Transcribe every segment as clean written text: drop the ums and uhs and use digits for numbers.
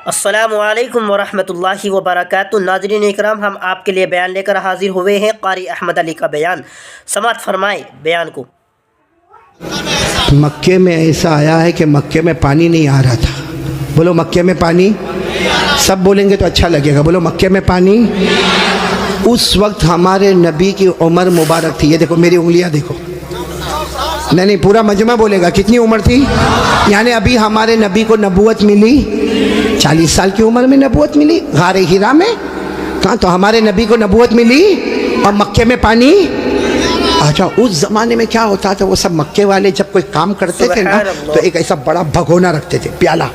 السلام علیکم ورحمۃ اللہ وبرکاتہ۔ ناظرین اکرام، ہم آپ کے لیے بیان لے کر حاضر ہوئے ہیں۔ قاری احمد علی کا بیان سماعت فرمائے بیان کو۔ مکے میں ایسا آیا ہے کہ مکے میں پانی نہیں آ رہا تھا۔ بولو مکے میں پانی، سب بولیں گے تو اچھا لگے گا۔ بولو مکے میں پانی۔ اس وقت ہمارے نبی کی عمر مبارک تھی، یہ دیکھو میری انگلیاں دیکھو، نہیں پورا مجمع بولے گا کتنی عمر تھی، یعنی ابھی ہمارے نبی کو نبوت ملی 40 سال کی عمر میں نبوت ملی غار ہرا میں۔ کہاں تو ہمارے نبی کو نبوت ملی اور مکے میں پانی۔ اچھا اس زمانے میں کیا ہوتا تھا، وہ سب مکے والے جب کوئی کام کرتے تھے نا تو ایک ایسا بڑا بھگونا رکھتے تھے، پیالہ،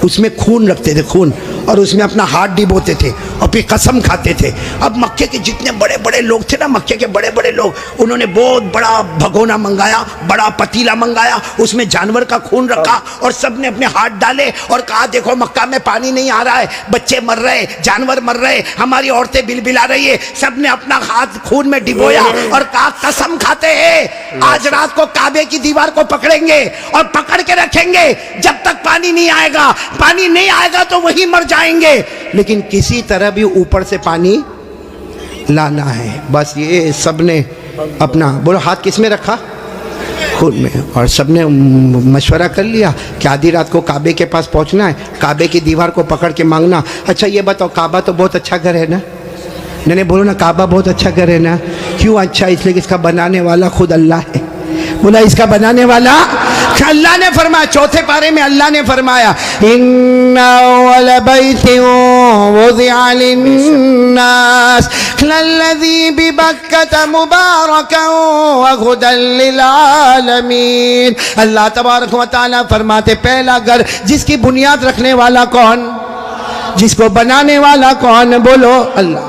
اس میں خون رکھتے تھے، خون، اور اس میں اپنا ہاتھ ڈبوتے تھے اور پھر قسم کھاتے تھے۔ اب مکے کے جتنے بڑے بڑے لوگ تھے نا، مکے کے بڑے بڑے لوگ، انہوں نے بہت بڑا بھگونا منگایا، بڑا پتیلا منگایا، اس میں جانور کا خون رکھا اور سب نے اپنے ہاتھ ڈالے اور کہا دیکھو مکہ میں پانی نہیں آ رہا ہے، بچے مر رہے، جانور مر رہے، ہماری عورتیں بلبلا رہی ہے۔ سب نے اپنا ہاتھ خون میں ڈبویا اور کہا قسم کھاتے ہیں آج رات کو کعبے کی دیوار کو پکڑیں گے اور پکڑ کے رکھیں گے جب تک پانی نہیں آئے گا، پانی نہیں آئے گا تو وہی مر جائیں گے، لیکن کسی طرح بھی اوپر سے پانی لانا ہے۔ بس یہ سب نے اپنا، بولو ہاتھ کس میں رکھا، خود میں، اور سب نے مشورہ کر لیا کہ آدھی رات کو کعبے کے پاس پہنچنا ہے، کعبے کی دیوار کو پکڑ کے مانگنا۔ اچھا یہ بتاؤ کعبہ تو بہت اچھا گھر ہے نا، نہیں بولو نا کعبہ بہت اچھا گھر ہے نا، کیوں اچھا؟ اس لیے کہ اس کا بنانے والا خود اللہ ہے۔ بولا اس کا بنانے والا اللہ نے فرمایا، چوتھے پارے میں اللہ نے فرمایا ان اول بیت وضع للناس للذی ببکۃ مبارکا وہدی للعالمین۔ اللہ تبارک و تعالیٰ فرماتے پہلا گھر جس کی بنیاد رکھنے والا کون، جس کو بنانے والا کون، بولو اللہ۔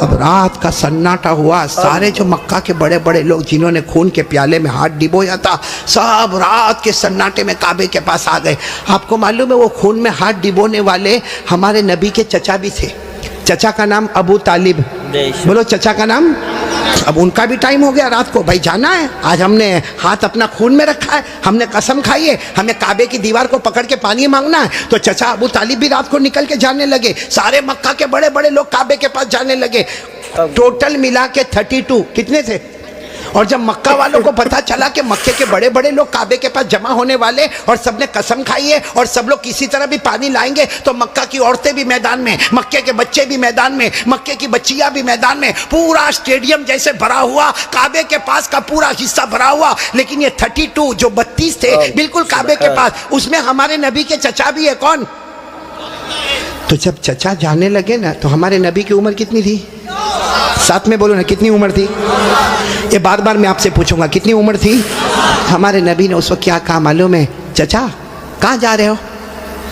اب رات کا سناٹا ہوا، سارے جو مکہ کے بڑے بڑے لوگ جنہوں نے خون کے پیالے میں ہاتھ ڈبویا تھا، سب رات کے سناٹے میں کعبے کے پاس آ گئے۔ آپ کو معلوم ہے وہ خون میں ہاتھ ڈبونے والے ہمارے نبی کے چچا بھی تھے، چچا کا نام ابو طالب، بولو چچا کا نام۔ اب ان کا بھی ٹائم ہو گیا، رات کو بھائی جانا ہے، آج ہم نے ہاتھ اپنا خون میں رکھا ہے، ہم نے قسم کھائی ہے، ہمیں کعبے کی دیوار کو پکڑ کے پانی مانگنا ہے۔ تو چچا ابو طالب بھی رات کو نکل کے جانے لگے، سارے مکہ کے بڑے بڑے لوگ کعبے کے پاس جانے لگے۔ ٹوٹل ملا کے 32 کتنے تھے؟ اور جب مکہ والوں کو پتا چلا کہ مکے کے بڑے بڑے لوگ کعبے کے پاس جمع ہونے والے اور سب نے قسم کھائی ہے اور سب لوگ کسی طرح بھی پانی لائیں گے، تو مکہ کی عورتیں بھی میدان میں، مکے کے بچے بھی میدان میں، مکے کی بچیاں بھی میدان میں، پورا اسٹیڈیم جیسے بھرا ہوا، کعبے کے پاس کا پورا حصہ بھرا ہوا۔ لیکن یہ 32 جو 32 تھے بالکل کعبے کے پاس، اس میں ہمارے نبی کے چچا بھی ہے، کون؟ تو جب چچا جانے لگے نا تو ہمارے نبی کی عمر کتنی تھی؟ ساتھ میں بولو نا کتنی عمر تھی؟ یہ بار بار میں آپ سے پوچھوں گا کتنی عمر تھی؟ ہمارے نبی نے اس وقت کیا کہا معلوم ہے؟ چچا کہاں جا رہے ہو؟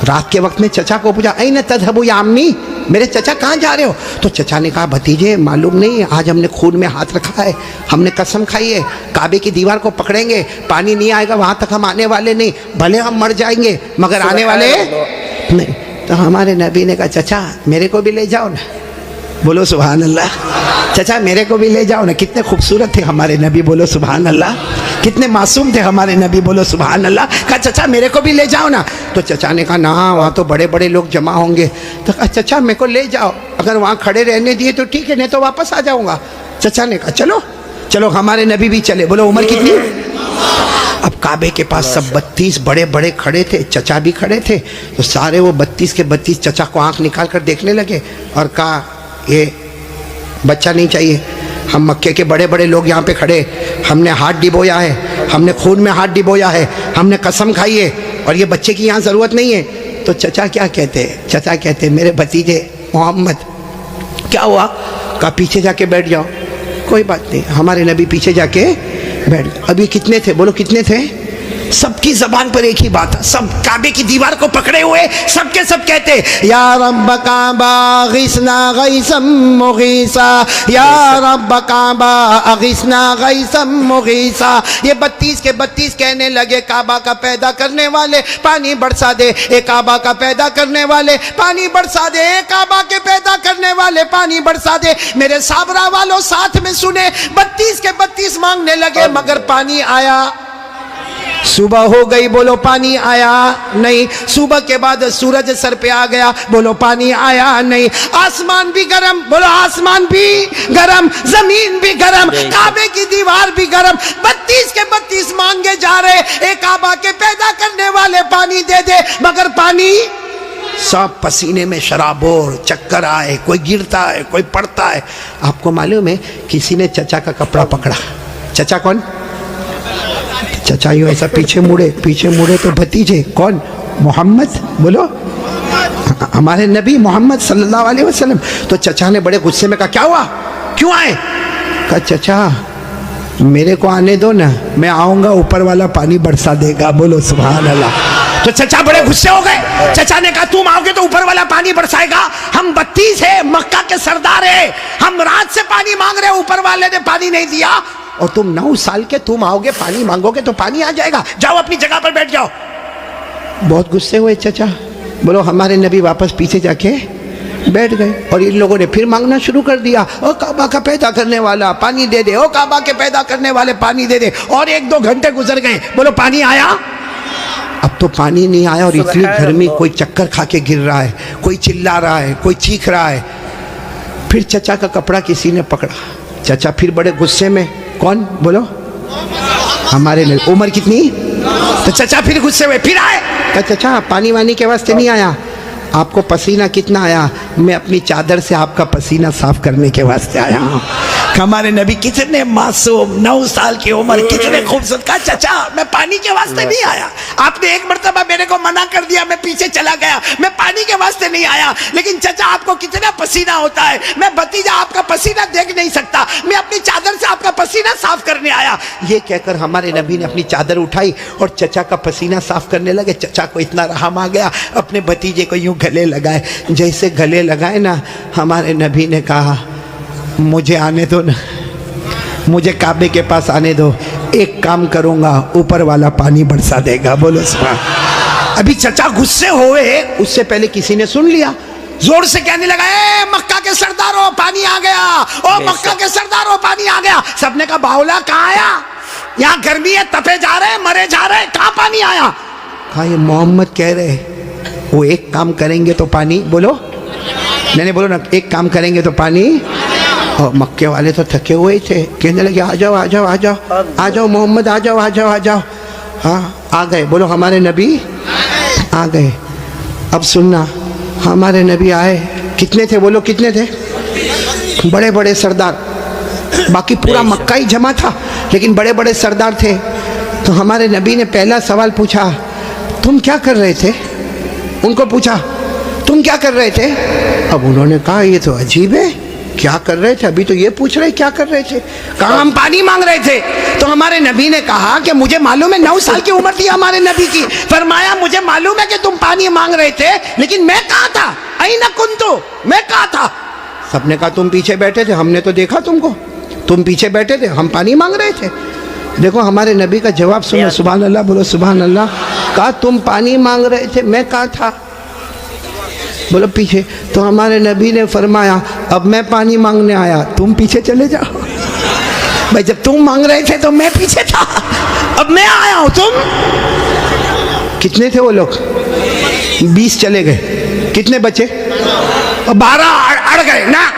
رات کے وقت میں چچا کو پوچھا این تذهبوا یا امی، میرے چچا کہاں جا رہے ہو؟ تو چچا نے کہا بھتیجے معلوم نہیں، آج ہم نے خون میں ہاتھ رکھا ہے، ہم نے قسم کھائی ہے کعبے کی دیوار کو پکڑیں گے، پانی نہیں آئے گا وہاں تک ہم آنے والے نہیں، بھلے ہم مر جائیں گے مگر آنے والے نہیں۔ تو ہمارے نبی نے کہا چچا میرے کو بھی لے جاؤ نا، بولو سبحان اللہ، چچا میرے کو بھی لے جاؤ نا۔ کتنے خوبصورت تھے ہمارے نبی، بولو سبحان اللہ، کتنے معصوم تھے ہمارے نبی، بولو سبحان اللہ۔ کہا چچا میرے کو بھی لے جاؤ نا۔ تو چچا نے کہا نا وہاں تو بڑے بڑے لوگ جمع ہوں گے۔ تو کہا چچا میرے کو لے جاؤ، اگر وہاں کھڑے رہنے دیے تو ٹھیک ہے، نہیں تو واپس آ جاؤں گا۔ چچا نے کہا چلو چلو، ہمارے نبی بھی چلے۔ بولو عمر کتنی؟ اب کعبے کے پاس سب 32 بڑے بڑے کھڑے تھے، چچا بھی کھڑے تھے، تو سارے وہ 32 کے 32 چچا کو آنکھ نکال کر دیکھنے لگے اور کہا یہ بچہ نہیں چاہیے، ہم مکے کے بڑے بڑے لوگ یہاں پہ کھڑے، ہم نے ہاتھ ڈبویا ہے، ہم نے خون میں ہاتھ ڈبویا ہے، ہم نے قسم کھائی ہے، اور یہ بچے کی یہاں ضرورت نہیں ہے۔ تو چچا کیا کہتے ہیں؟ چچا کہتے ہیں میرے بھتیجے محمد کیا ہوا؟ کہا پیچھے جا کے بیٹھ جاؤ۔ کوئی بات نہیں، ہمارے نبی پیچھے جا کے بیٹھ گئے۔ ابھی کتنے تھے؟ بولو کتنے تھے؟ سب کی زبان پر ایک ہی بات ہے، سب کعبے کی دیوار کو پکڑے ہوئے سب کے سب کہتے یا رب کعبہ اغثنا غیثا مغیثا، یا رب کعبہ اغثنا غیثا مغیثا۔ یہ 32 کے 32 کہنے لگے کعبہ کا پیدا کرنے والے پانی برسا دے، اے کعبہ کا پیدا کرنے والے پانی برسا دے، اے کعبہ کے پیدا کرنے والے پانی برسا دے۔ میرے صابرہ والوں ساتھ میں سنے، 32 کے 32 مانگنے لگے مگر پانی آیا صبح ہو گئی، بولو پانی آیا نہیں. صبح کے بعد سورج سر پہ آ گیا، بولو پانی آیا نہیں. آسمان بھی گرم، بولو آسمان بھی گرم، زمین بھی گرم، کعبے کی دیوار بھی گرم. 32 کے 32 مانگے جا رہے، ایک کعبہ کے پیدا کرنے والے پانی دے دے، مگر پانی سب پسینے میں شرابور، چکر آئے، کوئی گرتا ہے، کوئی پڑتا ہے. آپ کو معلوم ہے کسی نے چچا کا کپڑا پکڑا. چچا کون؟ چچا یوں ایسا پیچھے مڑے تو بھتیجے کون؟ محمد. بولو ہمارے نبی محمد صلی اللہ علیہ وسلم. تو چچا نے بڑے غصے میں کہا کیا ہوا، کیوں آئے؟ کہا چچا میرے کو آنے دو نا، میں آؤں گا اوپر والا پانی برسا دے گا. بولو سبحان اللہ. تو چچا بڑے غصے ہو گئے. چچا نے کہا تم آؤ گے تو اوپر والا پانی برسائے گا؟ ہم 32 ہیں، مکہ کے سردار ہیں، ہم رات سے پانی مانگ رہے، اوپر والے نے پانی نہیں دیا، اور تم 9 سال کے تم آؤ گے پانی مانگو گے تو پانی آ جائے گا، جاؤ اپنی جگہ پر بیٹھ جاؤ. بہت غصے ہوئے چچا. بولو ہمارے نبی واپس پیچھے جا کے بیٹھ گئے، اور ان لوگوں نے پھر مانگنا شروع کر دیا، او کعبہ کا پیدا کرنے والا پانی دے دے، او کعبہ کے پیدا کرنے والے پانی دے دے. اور 1-2 گھنٹے گزر گئے. بولو پانی آیا؟ اب تو پانی نہیں آیا، اور اتنی گرمی، کوئی چکر کھا کے گر رہا ہے، کوئی چلا رہا ہے، کوئی چیخ رہا ہے. پھر چچا کا کپڑا کسی نے پکڑا. چچا پھر بڑے غصے میں، کون؟ بولو ہمارے نبی. عمر کتنی؟ تو چچا پھر غصے ہوئے، پھر آئے. کہا چچا پانی وانی کے واسطے نہیں آیا، آپ کو پسینہ کتنا آیا؟ میں اپنی چادر سے آپ کا پسینہ صاف کرنے کے واسطے آیا ہوں. ہمارے نبی کتنے معصوم، 9 سال کی عمر، کتنے خوبصورت. کہا چچا میں پانی کے واسطے نہیں آیا، آپ نے ایک مرتبہ میرے کو منع کر دیا، میں پیچھے چلا گیا، میں پانی کے واسطے نہیں آیا. لیکن چچا آپ کو کتنا پسینہ ہوتا ہے، میں بھتیجا آپ کا پسینہ دیکھ نہیں سکتا، میں اپنی چادر سے آپ کا پسینہ صاف کرنے آیا. یہ کہہ کر ہمارے نبی نے اپنی چادر اٹھائی اور چچا کا پسینہ صاف کرنے لگے. چچا کو اتنا رحم آ گیا، اپنے بھتیجے کو یوں گلے لگائے. جیسے گلے لگائے نا، ہمارے نبی نے کہا مجھے آنے دو نا، مجھے کعبے کے پاس آنے دو، ایک کام کروں گا، اوپر والا پانی برسا دے گا. بولو سبحان. ابھی چچا غصے ہوئے، اس سے پہلے کسی نے سن لیا، زور سے کہنے لگا اے مکہ کے سرداروں پانی آ گیا، او مکہ کے سرداروں پانی آ گیا. سب نے کہا باولا کہاں آیا؟ یہاں گرمی ہے، تپے جا رہے، مرے جا رہے، کہاں پانی آیا؟ کہا یہ محمد کہہ رہے وہ ایک کام کریں گے تو پانی. بولو نہیں بولو نا، ایک کام کریں گے تو پانی. اور مکے والے تو تھکے ہوئے تھے، کہنے لگے آ جاؤ آ جاؤ آ جاؤ آ جاؤ محمد، آ جاؤ آ جاؤ آ جاؤ. ہاں آ گئے. بولو ہمارے نبی آ گئے. اب سننا، ہمارے نبی آئے، کتنے تھے؟ بولو کتنے تھے؟ بڑے بڑے سردار، باقی پورا مکہ ہی جمع تھا، لیکن بڑے بڑے سردار تھے. تو ہمارے نبی نے پہلا سوال پوچھا تم کیا کر رہے تھے؟ ان کو پوچھا تم کیا کر رہے تھے؟ اب انہوں نے کہا یہ تو عجیب ہے، کیا کر رہے تھے؟ ابھی تو یہ پوچھ رہے کیا کر رہے تھے. کہا ہم پانی مانگ رہے تھے. تو ہمارے نبی نے کہا کہ مجھے معلوم ہے 9 سال کی عمر تھی ہمارے نبی کی. فرمایا مجھے معلوم ہے کہ تم پانی مانگ رہے تھے، لیکن میں کہاں تھا؟ این کنتو، میں کہاں تھا؟ سب نے کہا تم پیچھے بیٹھے تھے، ہم نے تو دیکھا تم کو، تم پیچھے بیٹھے تھے، ہم پانی مانگ رہے تھے. دیکھو ہمارے نبی کا جواب سنو، سبحان اللہ. بولو سبحان اللہ. کہا تم پانی مانگ رہے تھے، میں کہاں تھا؟ بولو پیچھے. تو ہمارے نبی نے فرمایا اب میں پانی مانگنے آیا، تم پیچھے چلے جاؤ. بھائی جب تم مانگ رہے تھے تو میں پیچھے تھا، اب میں آیا ہوں. تم کتنے تھے وہ لوگ؟ 20 چلے گئے، کتنے بچے؟ 12 اڑ گئے نا.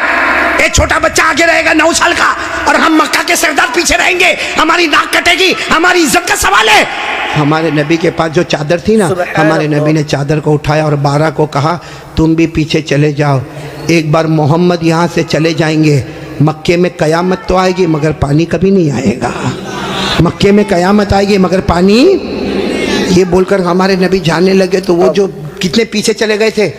ایک چھوٹا بچہ آگے رہے گا 9 سال کا، اور ہم مکہ کے سردار پیچھے رہیں گے، ہماری ناک کٹے گی، ہماری عزت کا سوال ہے. ہمارے نبی کے پاس جو چادر تھی نا، ہمارے نبی نے چادر کو اٹھایا اور 12 کو کہا تم بھی پیچھے چلے جاؤ. ایک بار محمد یہاں سے چلے جائیں گے، مکے میں قیامت تو آئے گی مگر پانی کبھی نہیں آئے گا. مکے میں قیامت آئے گی مگر پانی. یہ بول کر ہمارے نبی جانے لگے. تو وہ جو کتنے پیچھے چلے گئے تھے،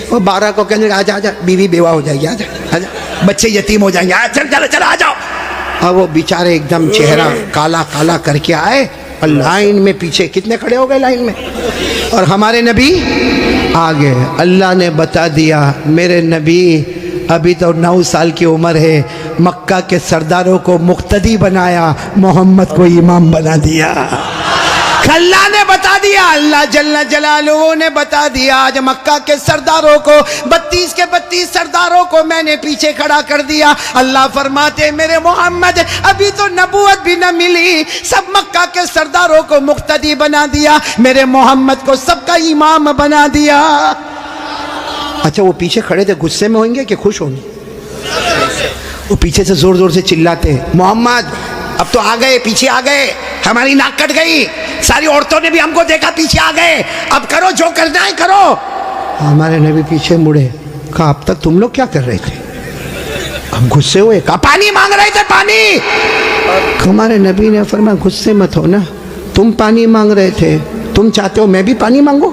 وہ 12 کو کہنے لگے آجا آجا، بیوی بیوہ ہو جائے گی، آجا آجا، بچے یتیم ہو جائیں گے، چل چل چل آ جاؤ. اور وہ بیچارے ایک دم چہرہ کالا کالا کر کے آئے، اور لائن میں پیچھے کتنے کھڑے ہو گئے لائن میں. اور ہمارے نبی آگے. اللہ نے بتا دیا میرے نبی ابھی تو 9 سال کی عمر ہے، مکہ کے سرداروں کو مقتدی بنایا، محمد کو امام بنا دیا. اللہ نے بتا دیا, اللہ جل جلالہ نے بتا دیا. آج مکہ کے سرداروں کو 32 کے 32 سرداروں کو میں نے پیچھے کھڑا کر دیا. اللہ فرماتے میرے محمد ابھی تو نبوت بھی نہ ملی, سب مکہ کے سرداروں کو مقتدی بنا دیا, میرے محمد کو سب کا امام بنا دیا. اچھا وہ پیچھے کھڑے تھے غصے میں ہوئیں گے کہ خوش ہوں گے؟ وہ پیچھے سے زور زور سے چلاتے محمد اب تو آ گئے, پیچھے آ گئے, ہماری ناک کٹ گئی, ساری عورتوں نے بھی ہم کو دیکھا, پیچھے آ گئے, اب کرو جو کرنا ہے کرو. ہمارے نبی پیچھے مڑے, کہا اب تک تم لوگ کیا کر رہے تھے؟ ہم غصے ہوئے, کہا پانی مانگ رہے تھے پانی. ہمارے نبی نے فرمایا غصے مت ہو نا, تم پانی مانگ رہے تھے, تم چاہتے ہو میں بھی پانی مانگوں,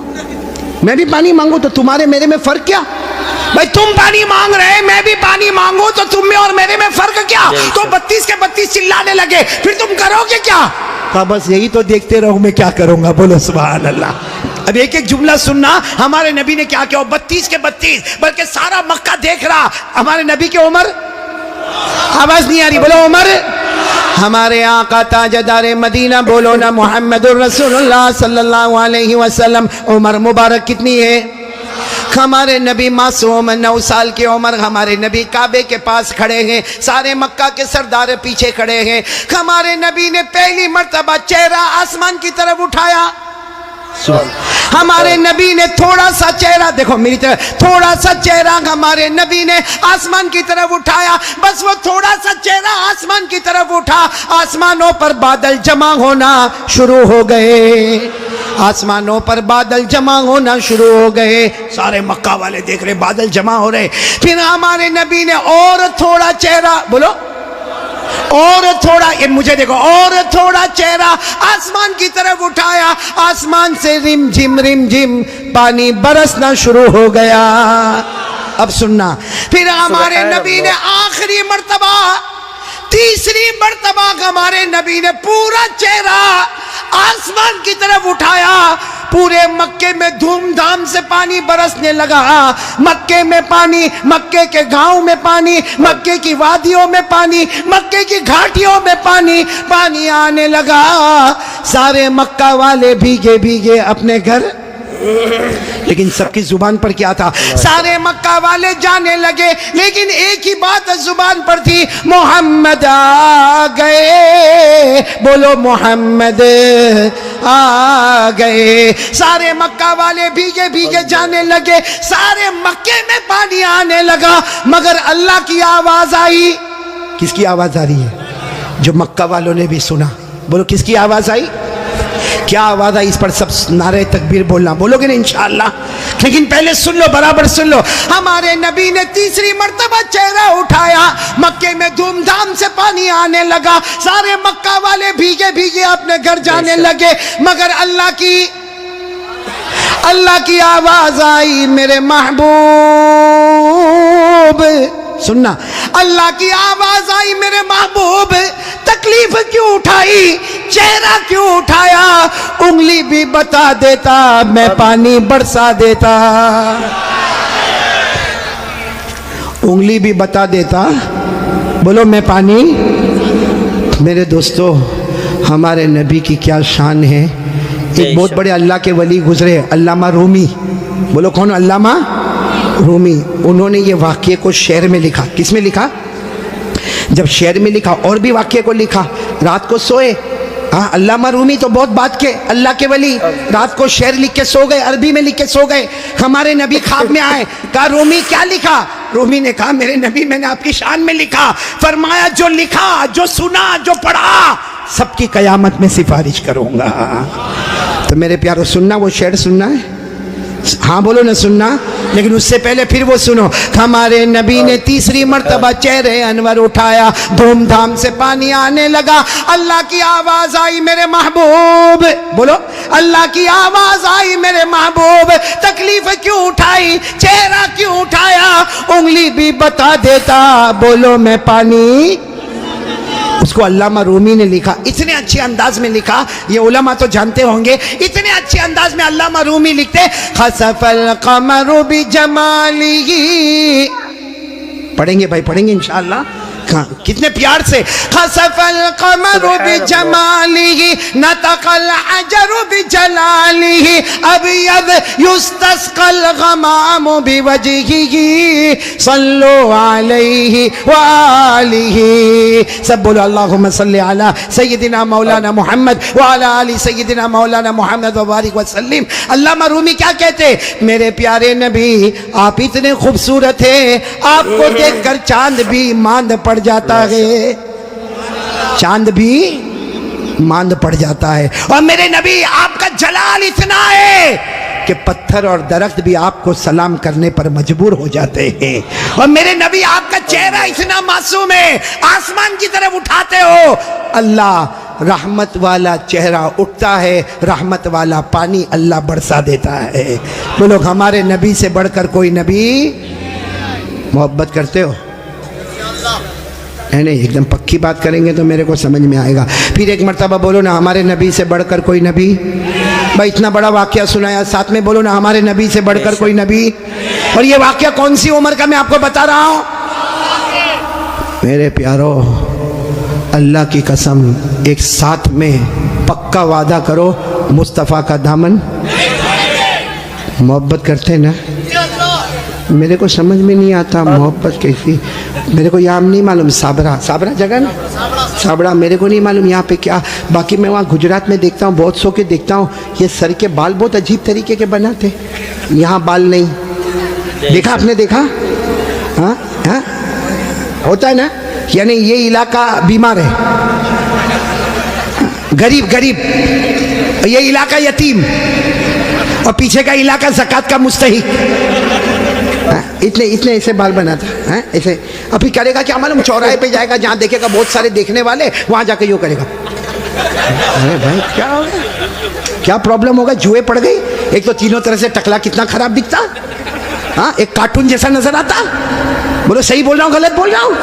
میں بھی پانی مانگوں, تو تمہارے میرے میں فرق کیا؟ بھائی تم پانی مانگ رہے, میں بھی پانی مانگوں, تو تم میں اور میرے میں فرق کیا؟ تو 32 کے 32 چلانے لگے, پھر تم کرو گے کیا؟ کہا بس یہی تو دیکھتے رہو, میں کیا کروں گا. بولو سبحان اللہ. اب ایک ایک جملہ سننا, ہمارے نبی نے کیا کیا. 32 کے 32 بلکہ سارا مکہ دیکھ رہا. ہمارے نبی کی عمر, آواز نہیں آ رہی, بولو عمر. ہمارے آقا تاجدار مدینہ, بولو نا محمد الرسول اللہ صلی اللہ علیہ وسلم, عمر مبارک کتنی ہے؟ ہمارے نبی معصوم 9 سال کی عمر, ہمارے نبی کعبے کے پاس کھڑے ہیں, سارے مکہ کے سردار پیچھے کھڑے ہیں. ہمارے نبی نے پہلی مرتبہ چہرہ آسمان کی طرف اٹھایا. ہمارے نبی نے تھوڑا سا چہرہ, دیکھو میری طرف, تھوڑا سا چہرہ ہمارے نبی نے آسمان کی طرف اٹھایا. بس وہ تھوڑا سا چہرہ آسمان کی طرف اٹھا, آسمانوں پر بادل جمع ہونا شروع ہو گئے, آسمانوں پر بادل جمع ہونا شروع ہو گئے. سارے مکہ والے دیکھ رہے بادل جمع ہو رہے. پھر ہمارے نبی نے اور تھوڑا چہرہ, بولو اور تھوڑا, یہ مجھے دیکھو, اور تھوڑا چہرہ آسمان کی طرف اٹھایا. آسمان سے رم جھم پانی برسنا شروع ہو گیا. اب سننا, پھر ہمارے نبی نے آخری مرتبہ, تیسری مرتبہ ہمارے نبی نے پورا چہرہ آسمان کی طرف اٹھایا. پورے مکے میں دھوم دھام سے پانی برسنے لگا. مکے میں پانی, مکے کے گاؤں میں پانی, مکے کی وادیوں میں پانی, مکے کی گھاٹیوں میں پانی, پانی آنے لگا. سارے مکہ والے بھیگے بھیگے اپنے گھر, لیکن سب کی زبان پر کیا تھا؟ سارے مکہ والے جانے لگے, لیکن ایک ہی بات زبان پر تھی, محمد آ گئے. بولو محمد آ گئے. سارے مکہ والے بھیگے بھیگے جانے لگے, سارے مکے میں پانی آنے لگا, مگر اللہ کی آواز آئی. کس کی آواز آ رہی ہے؟ جو مکہ والوں نے بھی سنا. بولو کس کی آواز آئی؟ کیا آواز آئی؟ اس پر سب نعرہ تکبیر بولنا, بولو گے نا انشاءاللہ. لیکن پہلے سن لو, برابر سن لو. ہمارے نبی نے تیسری مرتبہ چہرہ اٹھایا, مکے میں دھوم دھام سے پانی آنے لگا. سارے مکہ والے بھیگے بھیگے اپنے گھر جانے لگے, مگر اللہ کی آواز آئی, میرے محبوب. سننا, اللہ کی آواز آئی, میرے محبوب تکلیف کیوں اٹھائی, چہرہ کیوں اٹھایا, انگلی بھی بتا دیتا میں پانی برسا دیتا. انگلی بھی بتا دیتا, بولو میں پانی. میرے دوستو, ہمارے نبی کی کیا شان ہے. ایک بہت بڑے اللہ کے ولی گزرے, علامہ رومی. بولو کون؟ علامہ رومی. انہوں نے یہ واقعے کو شعر میں لکھا. کس میں لکھا؟ جب شعر میں لکھا, اور بھی واقعے کو لکھا. رات کو سوئے, ہاں علامہ رومی تو بہت بات کے اللہ کے ولی, رات کو شعر لکھ کے سو گئے, عربی میں لکھ کے سو گئے. ہمارے نبی خواب میں آئے, کہا رومی کیا لکھا؟ رومی نے کہا میرے نبی میں نے آپ کی شان میں لکھا. فرمایا جو لکھا, جو سنا, جو پڑھا, سب کی قیامت میں سفارش کروں گا. تو میرے پیارو سننا, وہ شعر سننا ہے, ہاں بولو نہ سننا. لیکن اس سے پہلے پھر وہ سنو, ہمارے نبی نے تیسری مرتبہ چہرے انور اٹھایا, دھوم دھام سے پانی آنے لگا. اللہ کی آواز آئی, میرے محبوب. بولو, اللہ کی آواز آئی, میرے محبوب تکلیف کیوں اٹھائی, چہرہ کیوں اٹھایا, انگلی بھی بتا دیتا. بولو میں پانی. اس کو علامہ رومی نے لکھا, اتنے اچھے انداز میں لکھا, یہ علماء تو جانتے ہوں گے, اتنے اچھے انداز میں علامہ رومی لکھتے, خسف القمر بجمالہ. پڑھیں گے بھائی, پڑھیں گے انشاءاللہ. کتنے پیار سے خسف القمر بجمالہ نطق الحجر بجلالہ ابیض یستسقى الغمام بوجہہ صلو علیہ وآلہ. سب بولو اللہم صلی علی سیدنا مولانا محمد وعلی آل سیدنا مولانا محمد وبارک وسلم. علامہ رومی کیا کہتے؟ میرے پیارے نبی آپ اتنے خوبصورت ہیں، آپ کو دیکھ کر چاند بھی ماند پڑ جاتا ہے، چاند بھی ماند پڑ جاتا ہے. اور میرے نبی آپ کا جلال اتنا ہے کہ پتھر اور درخت بھی آپ کو سلام کرنے پر مجبور ہو جاتے ہیں. اور میرے نبی آپ کا چہرہ اتنا معصوم ہے، آسمان کی طرف اٹھاتے ہو اللہ رحمت والا چہرہ اٹھتا ہے، رحمت والا پانی اللہ برسا دیتا ہے. وہ لوگ ہمارے نبی سے بڑھ کر کوئی نبی محبت کرتے ہو؟ نہیں، ایک دم پکی بات کریں گے تو میرے کو سمجھ میں آئے گا. پھر ایک مرتبہ بولو نا ہمارے نبی سے بڑھ کر کوئی نبی. بھائی اتنا بڑا واقعہ سنایا، ساتھ میں بولو نا ہمارے نبی سے بڑھ کر کوئی نبی. اور یہ واقعہ کون سی عمر کا میں آپ کو بتا رہا ہوں؟ میرے پیارو اللہ کی قسم ایک ساتھ میں پکا وعدہ کرو مصطفیٰ کا دامن محبت کرتے نا. میرے کو سمجھ میں نہیں آتا محبت کیسی. میرے کو یہاں نہیں معلوم صابرہ جگہ نا، صابرہ میرے کو نہیں معلوم یہاں پہ کیا. باقی میں وہاں گجرات میں دیکھتا ہوں، بہت سو کے دیکھتا ہوں یہ سر کے بال بہت عجیب طریقے کے بناتے. یہاں بال نہیں دیکھا آپ نے؟ دیکھا؟ ہاں ہاں ہوتا ہے نا. یعنی یہ علاقہ بیمار ہے، غریب، یہ علاقہ یتیم، اور پیچھے کا علاقہ زکوٰۃ کا مستحق. اتنے ایسے بال بناتا ہے ایسے. ابھی کرے گا کیا معلوم؟ چوراہے پہ جائے گا جہاں دیکھے گا بہت سارے دیکھنے والے، وہاں جا کے یوں کرے گا. ارے بھائی کیا ہوگا؟ کیا پرابلم ہوگا؟ جوئے پڑ گئی. ایک تو تینوں طرح سے ٹکلا کتنا خراب دکھتا، ہاں ایک کارٹون جیسا نظر آتا. بولو صحیح بول رہا ہوں غلط بول رہا ہوں؟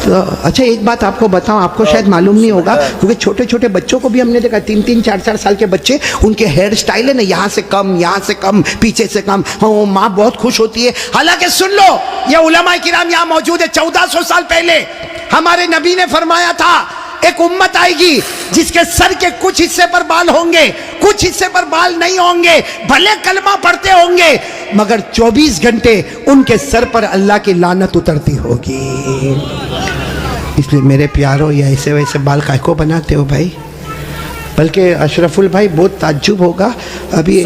تو اچھا ایک بات آپ کو بتاؤں، آپ کو شاید معلوم نہیں ہوگا کیونکہ چھوٹے چھوٹے بچوں کو بھی ہم نے دیکھا، 3 4 سال کے بچے، ان کے ہیئر سٹائل ہے نا یہاں سے کم، یہاں سے کم، پیچھے سے کم. ہاں ماں بہت خوش ہوتی ہے. حالانکہ سن لو یہ علماء کرام یہاں موجود ہے، 1400 سال پہلے ہمارے نبی نے فرمایا تھا ایک امت آئے گی جس کے سر کے کچھ حصے پر بال ہوں گے، کچھ حصے پر بال نہیں ہوں گے، بھلے کلمہ پڑھتے ہوں گے مگر 24 گھنٹے ان کے سر پر اللہ کی لعنت اترتی ہوگی. اس لیے میرے پیارو یہ ایسے ویسے بال کائے کو بناتے ہو بھائی؟ بلکہ اشرف البھائی بہت تعجب ہوگا. ابھی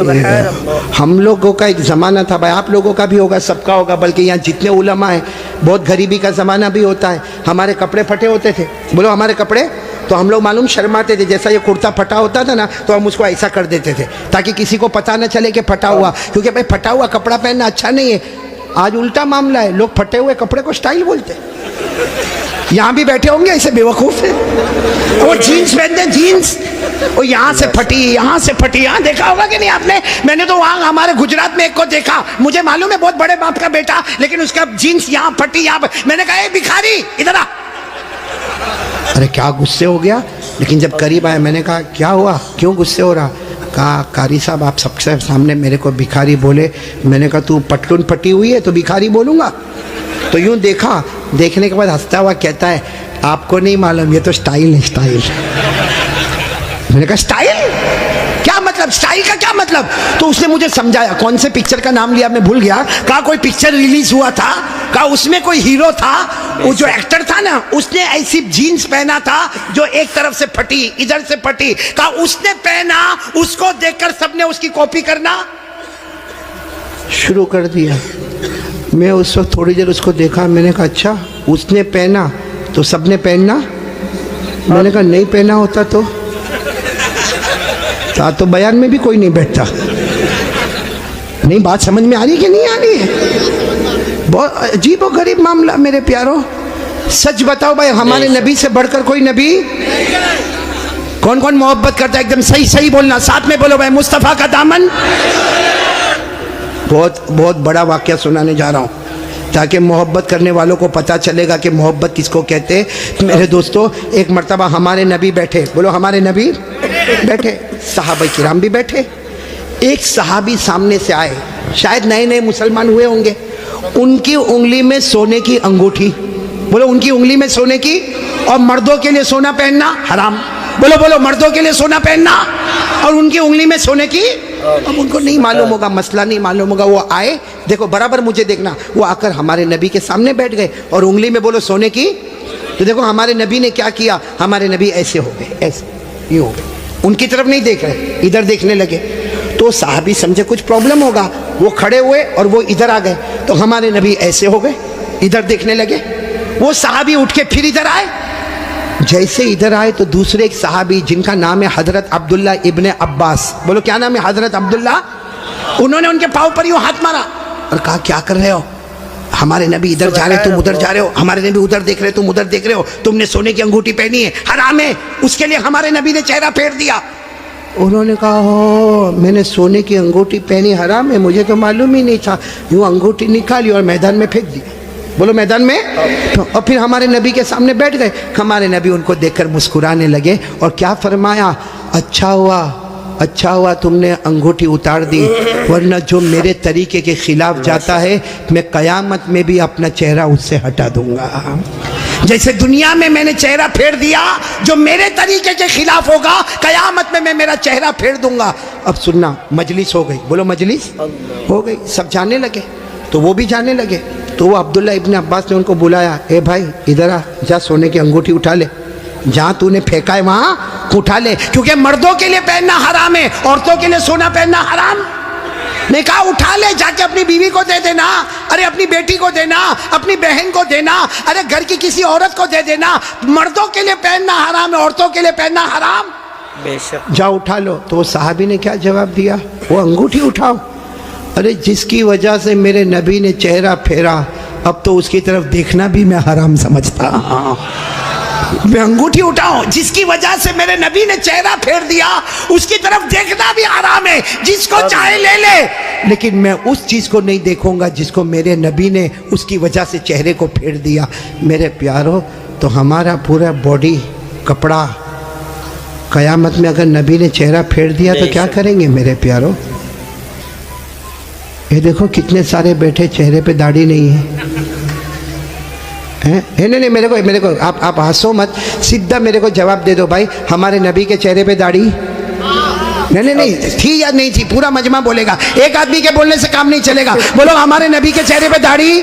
ہم لوگوں کا ایک زمانہ تھا بھائی، آپ لوگوں کا بھی ہوگا، سب کا ہوگا، بلکہ یہاں جتنے علماء ہیں بہت غریبی کا زمانہ بھی ہوتا ہے. ہمارے کپڑے پھٹے ہوتے تھے، بولو ہمارے کپڑے، تو ہم لوگ معلوم شرماتے تھے. جیسا یہ کرتا پھٹا ہوتا تھا نا تو ہم اس کو ایسا کر دیتے تھے تاکہ کسی کو پتہ نہ چلے کہ پھٹا ہوا، کیونکہ بھائی پھٹا ہوا کپڑا پہننا اچھا نہیں ہے. آج الٹا معاملہ ہے، لوگ پھٹے ہوئے کپڑے کو سٹائل بولتے. یہاں بھی بیٹھے ہوں گے ایسے بے وقوف ہیں، وہ جینس پہنتے ہیں، جینس وہ یہاں سے پھٹی، یہاں سے پھٹی. یہاں دیکھا ہوگا کہ نہیں آپ نے؟ میں نے تو وہاں ہمارے گجرات میں ایک کو دیکھا، مجھے معلوم ہے بہت بڑے باپ کا بیٹا، لیکن اس کا جینس یہاں پھٹی یہاں. میں نے کہا اے بھکاری ادھر آ. ارے کیا غصے ہو گیا، لیکن جب قریب آیا میں نے کہا کیا ہوا، کیوں غصے ہو رہا؟ کہا قاری صاحب آپ سب سے سامنے میرے کو بھکاری بولے. میں نے کہا تو پٹلون پھٹی ہوئی ہے تو بھکاری بولوں گا؟ تو یوں دیکھا، دیکھنے کے بعد ہنستا ہوا کہتا ہے آپ کو نہیں معلوم یہ تو سٹائل ہے، سٹائل. میں نے کہا سٹائل کیا مطلب؟ سٹائل کا کیا مطلب؟ تو اس نے مجھے سمجھایا. کون سے پکچر کا نام لیا میں بھول گیا. کہا کوئی پکچر ریلیز ہوا تھا، کہا اس میں کوئی ہیرو تھا، وہ جو ایکٹر تھا نا اس نے ایسی جینس پہنا تھا جو ایک طرف سے پھٹی، ادھر سے پھٹی. کہا اس نے پہنا، اس کو دیکھ کر سب نے اس کی کاپی کرنا شروع کر دیا. میں اس وقت تھوڑی دیر اس کو دیکھا، میں نے کہا اچھا اس نے پہنا تو سب نے پہننا؟ میں نے کہا نہیں پہنا ہوتا تو بیان میں بھی کوئی نہیں بیٹھتا. نہیں بات سمجھ میں آ رہی کہ نہیں آ رہی ہے؟ بہت عجیب و غریب معاملہ میرے پیارو. سچ بتاؤ بھائی ہمارے نبی سے بڑھ کر کوئی نبی؟ کون کون محبت کرتا ہے؟ ایک دم صحیح بولنا، ساتھ میں بولو بھائی مصطفیٰ کا دامن. بہت بڑا واقعہ سنانے جا رہا ہوں تاکہ محبت کرنے والوں کو پتہ چلے گا کہ محبت کس کو کہتے ہیں. میرے دوستو ایک مرتبہ ہمارے نبی بیٹھے، بولو ہمارے نبی بیٹھے، صحابہ کرام بھی بیٹھے. ایک صحابی سامنے سے آئے، شاید نئے نئے مسلمان ہوئے ہوں گے. ان کی انگلی میں سونے کی انگوٹھی. بولو ان کی انگلی میں سونے کی اور مردوں کے لیے سونا پہننا حرام. بولو بولو مردوں کے لیے سونا پہننا اور ان کی انگلی میں سونے کی. اب ان کو نہیں معلوم ہوگا, مسئلہ نہیں معلوم ہوگا. وہ آئے, دیکھو برابر مجھے دیکھنا, وہ آ کر ہمارے نبی کے سامنے بیٹھ گئے اور انگلی میں بولو سونے کی. تو دیکھو ہمارے نبی نے کیا کیا, ہمارے نبی ایسے ہو گئے, ایسے یہ ہو گئے, ان کی طرف نہیں دیکھ رہے, ادھر دیکھنے لگے. تو صحابی سمجھے کچھ پرابلم ہوگا, وہ کھڑے ہوئے اور وہ ادھر آ گئے. تو ہمارے نبی ایسے ہو گئے, ادھر دیکھنے لگے. وہ صحابی اٹھ کے پھر ادھر آئے. جیسے ادھر آئے تو دوسرے ایک صحابی جن کا نام ہے حضرت عبداللہ ابن عباس, بولو کیا نام ہے, حضرت عبداللہ, انہوں نے ان کے پاؤں پر یوں ہاتھ مارا اور کہا کیا کر رہے ہو, ہمارے نبی ادھر جا رہے تم ادھر جا رہے ہو, ہمارے نبی ادھر دیکھ رہے تم ادھر دیکھ رہے ہو, تم نے سونے کی انگوٹھی پہنی ہے, حرام ہے, اس کے لیے ہمارے نبی نے چہرہ پھیر دیا. انہوں نے کہا ہو میں نے سونے کی انگوٹھی پہنی حرام ہے, مجھے تو معلوم ہی نہیں تھا. یوں انگوٹھی نکالی اور میدان میں پھینک دی. بولو میدان میں. اور پھر ہمارے نبی کے سامنے بیٹھ گئے. ہمارے نبی ان کو دیکھ کر مسکرانے لگے اور کیا فرمایا, اچھا ہوا تم نے انگوٹھی اتار دی, ورنہ جو میرے طریقے کے خلاف جاتا ہے میں قیامت میں بھی اپنا چہرہ اس سے ہٹا دوں گا. جیسے دنیا میں میں نے چہرہ پھیر دیا, جو میرے طریقے کے خلاف ہوگا قیامت میں میرا چہرہ پھیر دوں گا. اب سننا, مجلس ہو گئی, بولو مجلس ہو گئی, سب جانے لگے. تو وہ بھی جانے لگے. تو وہ عبداللہ ابن عباس نے ان کو بلایا, اے بھائی ادھر آ, جا سونے کی انگوٹھی اٹھا لے, جہاں تو نے پھینکا ہے وہاں اٹھا لے, کیونکہ مردوں کے لیے پہننا حرام ہے, عورتوں کے لیے سونا پہننا حرام. نے کہا اٹھا لے, جا کے اپنی بیوی کو دے دینا, ارے اپنی بیٹی کو دینا, اپنی بہن کو دینا, ارے گھر کی کسی عورت کو دے دینا. مردوں کے لیے پہننا حرام ہے, عورتوں کے لیے پہننا حرام. بے شک. جا اٹھا لو. تو وہ صحابی نے کیا جواب دیا, وہ انگوٹھی اٹھاؤ. ارے جس کی وجہ سے میرے نبی نے چہرہ پھیرا, اب تو اس کی طرف دیکھنا بھی میں حرام سمجھتا ہوں. میں انگوٹھی اٹھاؤں, جس کی وجہ سے میرے نبی نے چہرہ پھیر دیا اس کی طرف دیکھنا بھی حرام ہے. جس کو چاہے لے لے, لیکن میں اس چیز کو نہیں دیکھوں گا جس کو میرے نبی نے اس کی وجہ سے چہرے کو پھیر دیا. میرے پیارو, تو ہمارا پورا باڈی کپڑا قیامت میں اگر نبی نے چہرہ پھیر دیا تو کیا کریں گے میرے پیارو. یہ دیکھو کتنے سارے بیٹھے چہرے پہ داڑھی نہیں ہے. نہیں میرے کو آپ ہنسو مت, سیدھا میرے کو جواب دے دو بھائی, ہمارے نبی کے چہرے پہ داڑھی نہیں تھی یا نہیں تھی. پورا مجمع بولے گا, ایک آدمی کے بولنے سے کام نہیں چلے گا. بولو ہمارے نبی کے چہرے پہ داڑھی,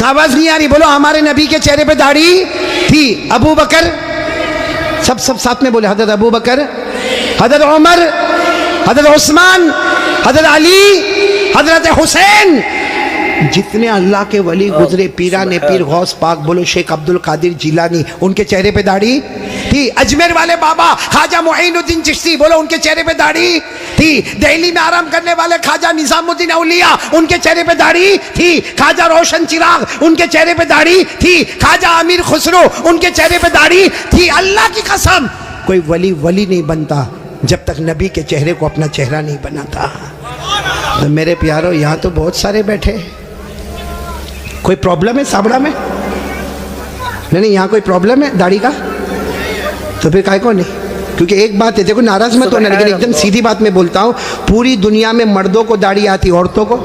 آواز نہیں آ رہی, بولو ہمارے نبی کے چہرے پہ داڑھی تھی. ابو بکر, سب ساتھ میں بولے, حضرت ابو بکر, حضرت عمر, حضرت عثمان, حضرت علی, حضرت حسین, جتنے اللہ کے ولی گزرے, پیران پیر غوث پاک, بولو شیخ عبد القادر جیلانی, ان کے چہرے پہ داڑھی تھی. اجمیر والے بابا خواجہ معین الدین چشتی, بولو ان کے چہرے پہ داڑھی تھی. دہلی میں آرام کرنے والے خواجہ نظام الدین اولیاء, ان کے چہرے پہ داڑھی تھی. خواجہ روشن چراغ, ان کے چہرے پہ داڑھی تھی. خواجہ امیر خسرو, ان کے چہرے پہ داڑھی تھی. اللہ کی قسم, کوئی ولی نہیں بنتا جب تک نبی کے چہرے کو اپنا چہرہ نہیں بناتا. تو میرے پیارو, یہاں تو بہت سارے بیٹھے, کوئی پرابلم ہے سابڑا میں؟ نہیں, یہاں کوئی پرابلم ہے داڑھی کا؟ تو پھر کائے کو نہیں. کیونکہ ایک بات ہے, دیکھو ناراض مت ہونا, لیکن ایک دم سیدھی بات میں بولتا ہوں, پوری دنیا میں مردوں کو داڑھی آتی, عورتوں کو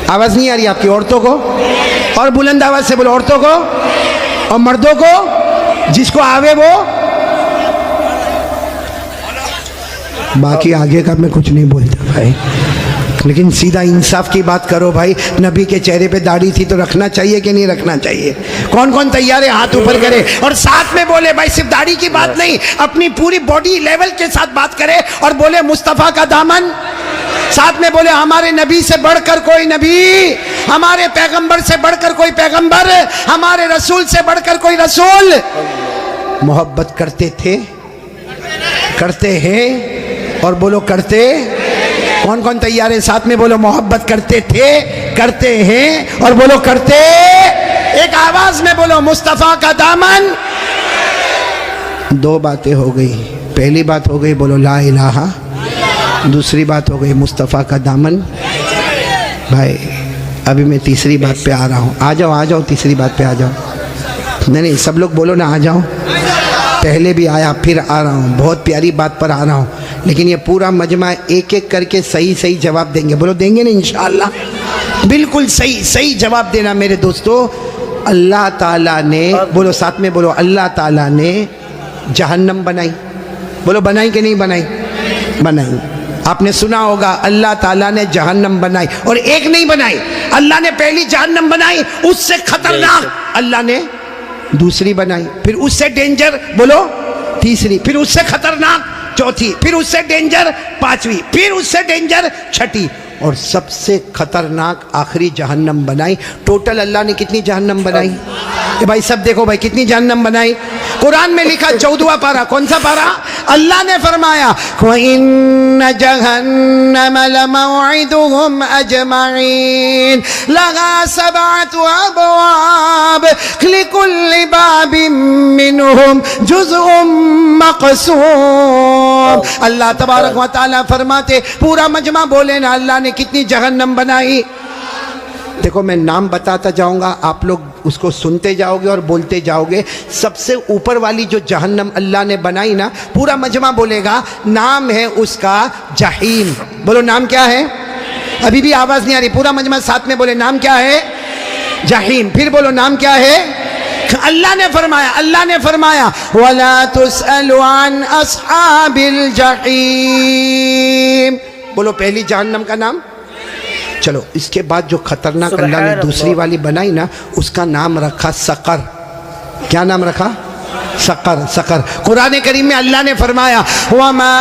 آواز نہیں آ رہی آپ کی, عورتوں کو, اور بلند آواز سے بولو, عورتوں کو اور مردوں کو, جس کو آوے وہ. باقی آگے کا میں کچھ نہیں بولتا بھائی, لیکن سیدھا انصاف کی بات کرو بھائی. نبی کے چہرے پہ داڑھی تھی تو رکھنا چاہیے کہ نہیں رکھنا چاہیے؟ کون کون تیار ہے ہاتھ اوپر کرے اور ساتھ میں بولے بھائی صرف داڑھی کی بات نہیں, اپنی پوری باڈی لیول کے ساتھ بات کرے اور بولے مصطفیٰ کا دامن. ساتھ میں بولے ہمارے نبی سے بڑھ کر کوئی نبی, ہمارے پیغمبر سے بڑھ کر کوئی پیغمبر, ہمارے رسول سے بڑھ کر کوئی رسول. محبت کرتے تھے, کرتے ہیں, اور بولو کرتے. کون کون تیار ہے ساتھ میں بولو محبت کرتے تھے, کرتے ہیں, اور بولو کرتے. ایک آواز میں بولو مصطفیٰ کا دامن. دو باتیں ہو گئی. پہلی بات ہو گئی بولو لا الہ, دوسری بات ہو گئی مصطفیٰ کا دامن. بھائی ابھی میں تیسری بات پہ آ رہا ہوں. آ جاؤ تیسری بات پہ آ جاؤ. نہیں سب لوگ بولو نا, آ جاؤ. پہلے بھی آیا, پھر آ رہا ہوں, بہت پیاری بات پر آ رہا ہوں, لیکن یہ پورا مجمع ایک ایک کر کے صحیح جواب دیں گے. بولو دیں گے نا انشاءاللہ, بالکل صحیح جواب دینا میرے دوستو. اللہ تعالیٰ نے, بولو ساتھ میں بولو, اللہ تعالیٰ نے جہنم بنائی. بولو بنائی کہ نہیں بنائی؟ بنائی. آپ نے سنا ہوگا اللہ تعالیٰ نے جہنم بنائی, اور ایک نہیں بنائی, اللہ نے پہلی جہنم بنائی, اس سے خطرناک اللہ نے دوسری بنائی, پھر اس سے ڈینجر بولو تیسری, پھر اس سے خطرناک چوتھی, پھر اس سے ڈینجر پانچویں, پھر اس سے ڈینجر چھٹی, اور سب سے خطرناک آخری جہنم بنائی. ٹوٹل اللہ نے کتنی جہنم بنائی؟ بھائی سب دیکھو بھائی کتنی جہنم بنائی. قرآن میں لکھا 14واں پارہ, کون سا پارہ؟ اللہ نے فرمایا وَإِنَّ جَهَنَّمَ لَمَوْعِدُهُمْ أَجْمَعِينَ لَهَا 7 أَبْوَابٍ لِكُلِّ بَابٍ مِّنْهُمْ جُزْءٌ مَّقْسُومٌ. اللہ تبارک و تعالیٰ فرماتے پورا مجمع بولے نا اللہ نے کتنی جہنم بنائی. دیکھو میں نام بتاتا جاؤں گا, آپ لوگ اس کو سنتے جاؤ گے اور بولتے جاؤ گے. سب سے اوپر والی جو جہنم اللہ نے بنائی نا, پورا مجمع بولے گا, نام ہے اس کا جہیم. بولو نام کیا ہے؟ ابھی بھی آواز نہیں آ رہی, پورا مجمع ساتھ میں بولے نام کیا ہے؟ جہیم. پھر بولو نام کیا ہے؟ اللہ نے فرمایا وَلَا تُسْأَلُ عَنْ أَصْحَابِ الْجَحِيمِ. بولو پہلی جہنم کا نام. چلو اس کے بعد جو خطرناک اللہ نے دوسری والی بنائی نا, اس کا نام رکھا سقر. کیا نام رکھا؟ سقر. سقر. قرآن کریم میں اللہ نے فرمایا وَمَا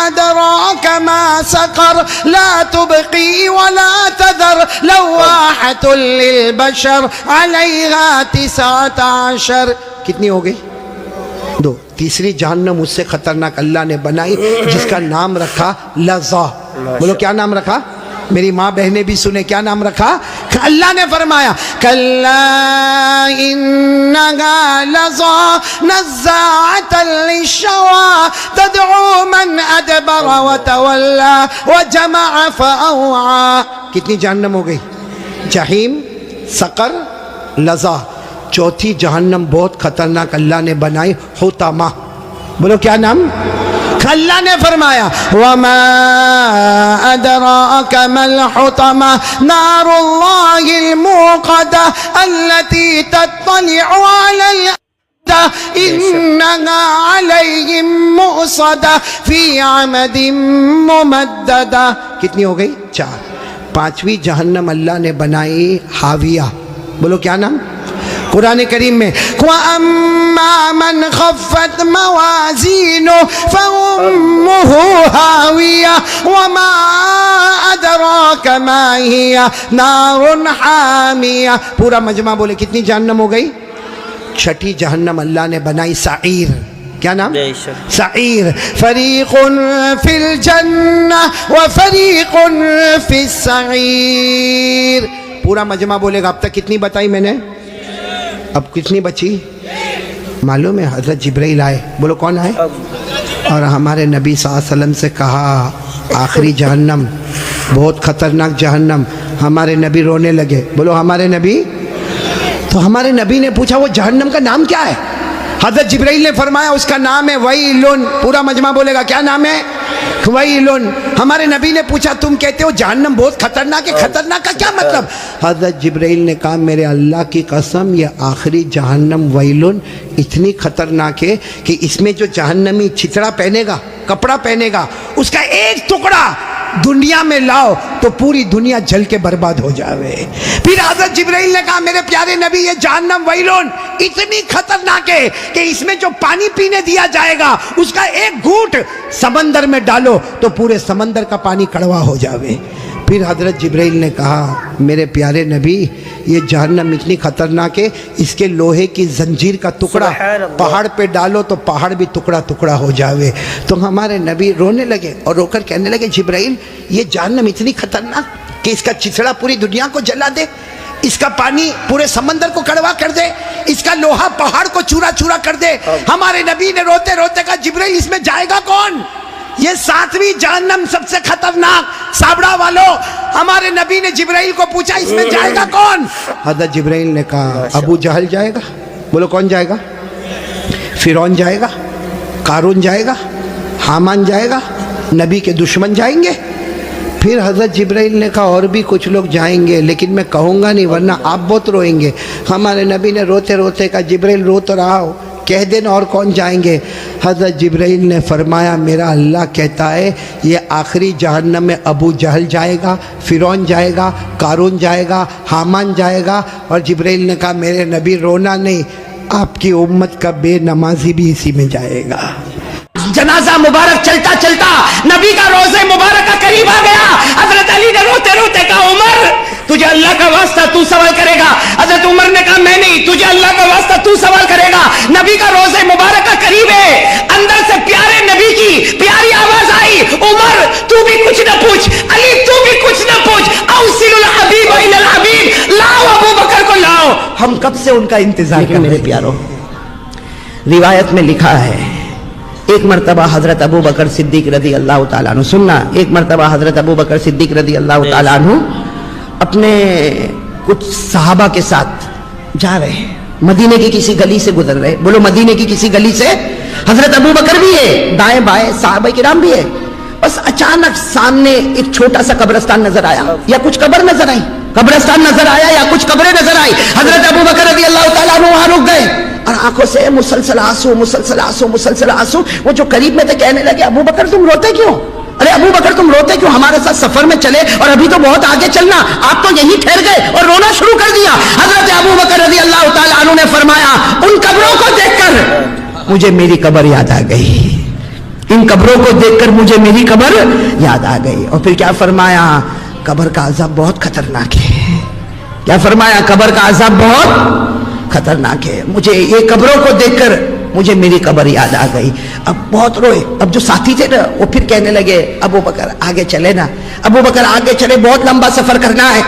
أَدْرَاكَ مَا سَقَرْ لَا تُبْقِي وَلَا تَذَرْ لَوَّاحَةٌ لِلْبَشَرِ عَلَيْهَا 19. کتنی ہو گئی؟ 2. تیسری جہنم اس سے خطرناک اللہ نے بنائی جس کا نام رکھا لظا. بولو کیا نام رکھا؟ میری ماں بہنیں بھی سنے, کیا نام رکھا؟ اللہ نے فرمایا کَلَّا إِنَّهَا لَظَىٰ نَزَّاعَةً لِلشَّوَىٰ تَدْعُو مَنْ أَدْبَرَ وَتَوَلَّىٰ وَجَمَعَ فَأَوْعَىٰ. کتنی جہنم ہو گئی؟ جہیم, سقر, لظا. چوتھی جہنم بہت خطرناک اللہ نے بنائی, حطمہ. بولو کیا نام؟ اللہ نے فرمایا وَمَا أَدْرَاكَ مَا الْحُطَمَةُ نَارُ اللَّهِ الْمُوقَدَةُ الَّتِي تَطَّلِعُ عَلَى الْأَفْئِدَةِ إِنَّهَا عَلَيْهِمْ مُؤْصَدَةٌ فِي عَمَدٍ مُمَدَّدَةٍ. کتنی ہو گئی؟ 4. پانچویں جہنم اللہ نے بنائی حاویہ. بولو کیا نام؟ قرآن کریم میں وَأَمَّا مَنْ خَفَّتْ مَوَازِينُهُ فَأُمُّهُ هَاوِيَةٌ وَمَا أَدْرَاكَ مَا هِيَ نَارٌ حَامِيَةٌ. پورا مجمع بولے کتنی جہنم ہو گئی؟ 6 جہنم اللہ نے بنائی سعیر. کیا نام؟ سعیر. فریق فی الجنہ وفریق فی السعیر. پورا مجمع بولے گا اب تک کتنی بتائی میں نے؟ اب کتنی بچی معلوم ہے؟ حضرت جبرائیل آئے. بولو کون آئے؟ اور ہمارے نبی صلی اللہ علیہ وسلم سے کہا آخری جہنم بہت خطرناک جہنم. ہمارے نبی رونے لگے. بولو ہمارے نبی. تو ہمارے نبی نے پوچھا وہ جہنم کا نام کیا ہے؟ حضرت جبرائیل نے فرمایا اس کا نام ہے ویلن. پورا مجمع بولے گا کیا نام ہے؟ ویلن. ہمارے نبی نے پوچھا تم کہتے ہو جہنم بہت خطرناک ہے, خطرناک کا کیا مطلب؟ حضرت جبرائیل نے کہا میرے اللہ کی قسم یہ آخری جہنم ویلن اتنی خطرناک ہے کہ اس میں جو جہنمی چھتڑا پہنے گا, کپڑا پہنے گا, اس کا ایک ٹکڑا دنیا میں لاؤ تو پوری دنیا جل کے برباد ہو جاوے. پھر حضرت جبرائیل نے کہا میرے پیارے نبی یہ جہنم ویلون اتنی خطرناک ہے کہ اس میں جو پانی پینے دیا جائے گا اس کا ایک گھونٹ سمندر میں ڈالو تو پورے سمندر کا پانی کڑوا ہو جاوے. پھر حضرت جبرائیل نے کہا میرے پیارے نبی یہ جہنم اتنی خطرناک ہے اس کے لوہے کی زنجیر کا ٹکڑا پہاڑ پہ ڈالو تو پہاڑ بھی ٹکڑا ٹکڑا ہو جاوے. تو ہمارے نبی رونے لگے اور رو کر کہنے لگے جبرائیل یہ جہنم اتنی خطرناک کہ اس کا چچڑا پوری دنیا کو جلا دے, اس کا پانی پورے سمندر کو کڑوا کر دے, اس کا لوہا پہاڑ کو چورا چورا کر دے. ہمارے نبی نے روتے روتے کہا جبرائیل اس میں جائے گا کون؟ یہ 7ویں جہنم سب سے خطرناک. سابڑا والوں ہمارے نبی نے جبرائیل کو پوچھا اس میں جائے گا کون؟ حضرت جبرائیل نے کہا ابو جہل جائے گا. بولو کون جائے گا؟ فرعون جائے گا, قارون جائے گا, حامان جائے گا, نبی کے دشمن جائیں گے. پھر حضرت جبرائیل نے کہا اور بھی کچھ لوگ جائیں گے لیکن میں کہوں گا نہیں ورنہ آپ بہت روئیں گے. ہمارے نبی نے روتے روتے کہا جبرائیل رو تو رہا ہو کہہ دینا اور کون جائیں گے. حضرت جبرائیل نے فرمایا میرا اللہ کہتا ہے یہ آخری جہنم میں ابو جہل جائے گا, فرعون جائے گا, قارون جائے گا, حامان جائے گا. اور جبرائیل نے کہا میرے نبی رونا نہیں, آپ کی امت کا بے نمازی بھی اسی میں جائے گا. جنازہ مبارک چلتا چلتا نبی کا روزے مبارک کا قریب آ گیا. حضرت علی نے روتے روتے کہا عمر تجھے اللہ کا واسطہ تو سوال کرے گا. حضرت عمر نے کہا میں نہیں, تجھے اللہ کا واسطہ تو سوال کرے گا. نبی کا روزے مبارک کا قریب ہے. اندر سے پیارے نبی کی پیاری آواز آئی, عمر تو بھی کچھ نہ پوچھ, علی تو بھی کچھ نہ پوچھ, اوصل الحبیب الی الحبیب, لاؤ ابو بکر کو لاؤ. ہم کب سے ان کا انتظار کر رہے پیارو. روایت میں لکھا ہے ایک مرتبہ حضرت ابو بکر صدیق رضی اللہ تعالیٰ عنہ, سننا, ایک مرتبہ حضرت ابو بکر صدیق رضی اللہ تعالیٰ عنہ اپنے کچھ صحابہ کے ساتھ جا رہے ہیں, مدینے کی کسی گلی سے گزر رہے. بولو مدینے کی کسی گلی سے. حضرت ابو بکر بھی ہے, دائیں بائیں صحابہ کرام بھی ہے. بس اچانک سامنے ایک چھوٹا سا قبرستان نظر آیا یا کچھ قبر نظر آئی, قبرستان نظر آیا یا کچھ قبریں نظر آئی. حضرت ابو بکر رضی اللہ تعالیٰ عنہ وہاں رک گئے اور آنکھوں سے مسلسل آنسو مسلسل آنسو مسلسل آنسو. وہ جو قریب میں تھے کہنے لگے ابو بکر تم روتے کیوں, ارے ابو بکر تم روتے کیوں, ہمارے ساتھ سفر میں چلے اور ابھی تو بہت آگے چلنا, آپ تو یہی ٹھہر گئے اور رونا شروع کر دیا. حضرت ابو بکر رضی اللہ تعالیٰ عنہ نے فرمایا ان قبروں کو دیکھ کر مجھے میری قبر یاد آ گئی, ان قبروں کو دیکھ کر مجھے میری قبر یاد آ گئی. اور پھر کیا فرمایا, قبر کا عذاب بہت خطرناک ہے. کیا فرمایا, قبر کا عذاب بہت خطرناک ہے. مجھے یہ قبروں کو دیکھ کر مجھے میری قبر یاد آ گئی. اب بہت روئے. اب جو ساتھی تھے نا وہ پھر کہنے لگے ابو بکر آگے چلے نا, ابو بکر آگے چلے, بہت لمبا سفر کرنا ہے.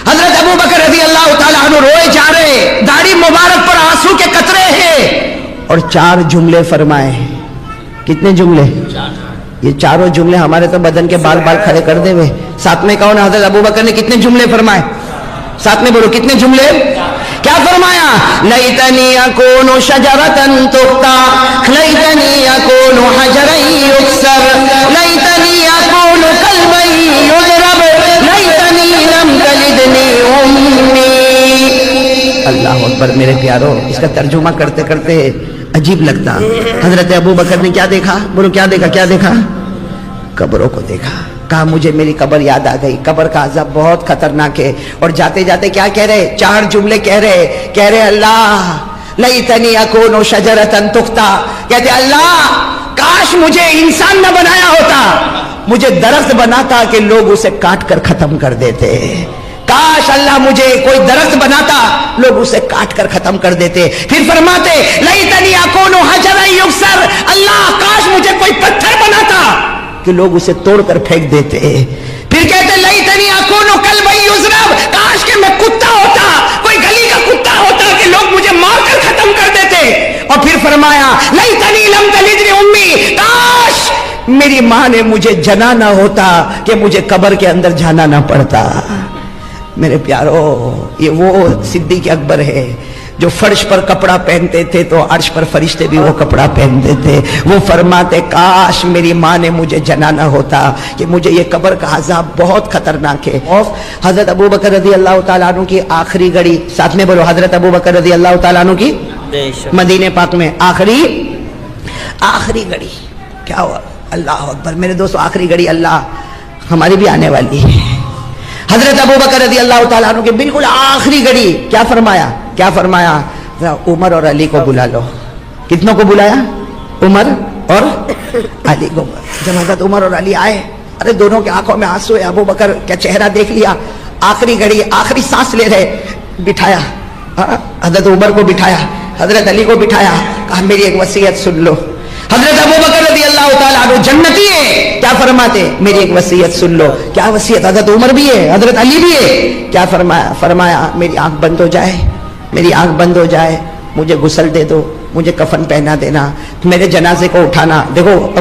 حضرت ابو بکر رضی اللہ تعالیٰ عنہ روئے جا رہے, داڑھی مبارک پر آنسو کے قطرے ہیں اور 4 جملے فرمائے. کتنے جملے؟ یہ چاروں جملے ہمارے تو بدن کے بال بال کھڑے کر دے ہوئے. ساتھ میں کہو نا, حضرت ابو بکر نے کتنے جملے فرمائے؟ ساتھ میں بولو کتنے جملے. کیا فرمایا؟ لیتنی اکون شجرۃ تقطع, لیتنی اکون حجرا یکسر, لیتنی اکون قلبا یضرب, لیتنی لم تلدنی امی. اللہ اکبر. میرے پیارو, اس کا ترجمہ کرتے کرتے عجیب لگتا. حضرت ابو بکر نے کیا دیکھا؟ بولو کیا دیکھا, کیا دیکھا؟ قبروں کو دیکھا. کہا مجھے میری قبر یاد آ گئی, قبر کا عذاب بہت خطرناک ہے. اور جاتے جاتے کیا کہہ رہے؟ 4 جملے کہہ رہے اللہ لیتنی اکون شجرۃ تقطع, کہتے اللہ کاش مجھے انسان نہ بنایا ہوتا, مجھے درخت بناتا کہ لوگ اسے کاٹ کر ختم کر دیتے. کاش اللہ مجھے کوئی درخت بناتا, لوگ اسے کاٹ کر ختم کر دیتے. پھر فرماتے لیتنی اکون حجرا یکسر, اللہ کاش مجھے کوئی پتھر بناتا کہ لوگ اسے توڑ کر پھینک دیتے. پھر کہتے لیتنی اکون کلبا یضرب, کاش کہ میں کتا ہوتا, کوئی گلی کا کتا ہوتا کہ لوگ مجھے مار کر ختم کر دیتے. اور پھر فرمایا لیتنی لم تلدنی امی, کاش میری ماں نے مجھے جنا نہ ہوتا کہ مجھے قبر کے اندر جانا نہ پڑتا. میرے پیارو, یہ وہ صدیق اکبر ہے جو فرش پر کپڑا پہنتے تھے تو عرش پر فرشتے بھی وہ کپڑا پہنتے تھے. وہ فرماتے کاش میری ماں نے مجھے جنانا ہوتا کہ مجھے یہ قبر کا عذاب بہت خطرناک ہے. حضرت ابو بکر رضی اللہ تعالیٰ عنہ کی آخری گھڑی, ساتھ میں بولو حضرت ابو بکر رضی اللہ تعالیٰ عنہ کی مدینہ پاک میں آخری گھڑی کیا ہوا؟ اللہ اکبر. میرے دوستو, آخری گھڑی اللہ ہماری بھی آنے والی ہے. حضرت ابو بکر رضی اللہ تعالیٰ عنہ کے بالکل آخری گھڑی کیا فرمایا, کیا فرمایا؟ عمر اور علی کو بلا لو. کتنوں کو بلایا؟ عمر اور علی کو. جب حضرت عمر اور علی آئے, ارے دونوں کے آنکھوں میں آنسو ہے. ابو بکر کا چہرہ دیکھ لیا, آخری گھڑی, آخری سانس لے رہے, بٹھایا. حضرت عمر کو بٹھایا, حضرت علی کو بٹھایا, کہا میری ایک وصیت سن لو. حضرت ابو بکر رضی اللہ تعالیٰ عنہ جنتی ہے, کیا فرماتے؟ میری ایک وصیت سن لو. کیا وصیت؟ حضرت عمر بھی ہے, حضرت علی بھی ہے. کیا فرمایا؟ فرمایا میری آنکھ بند ہو جائے, میری آنکھ بند ہو جائے, مجھے غسل دے دو, مجھے کفن پہنا دینا, میرے جنازے کو اٹھانا. دیکھو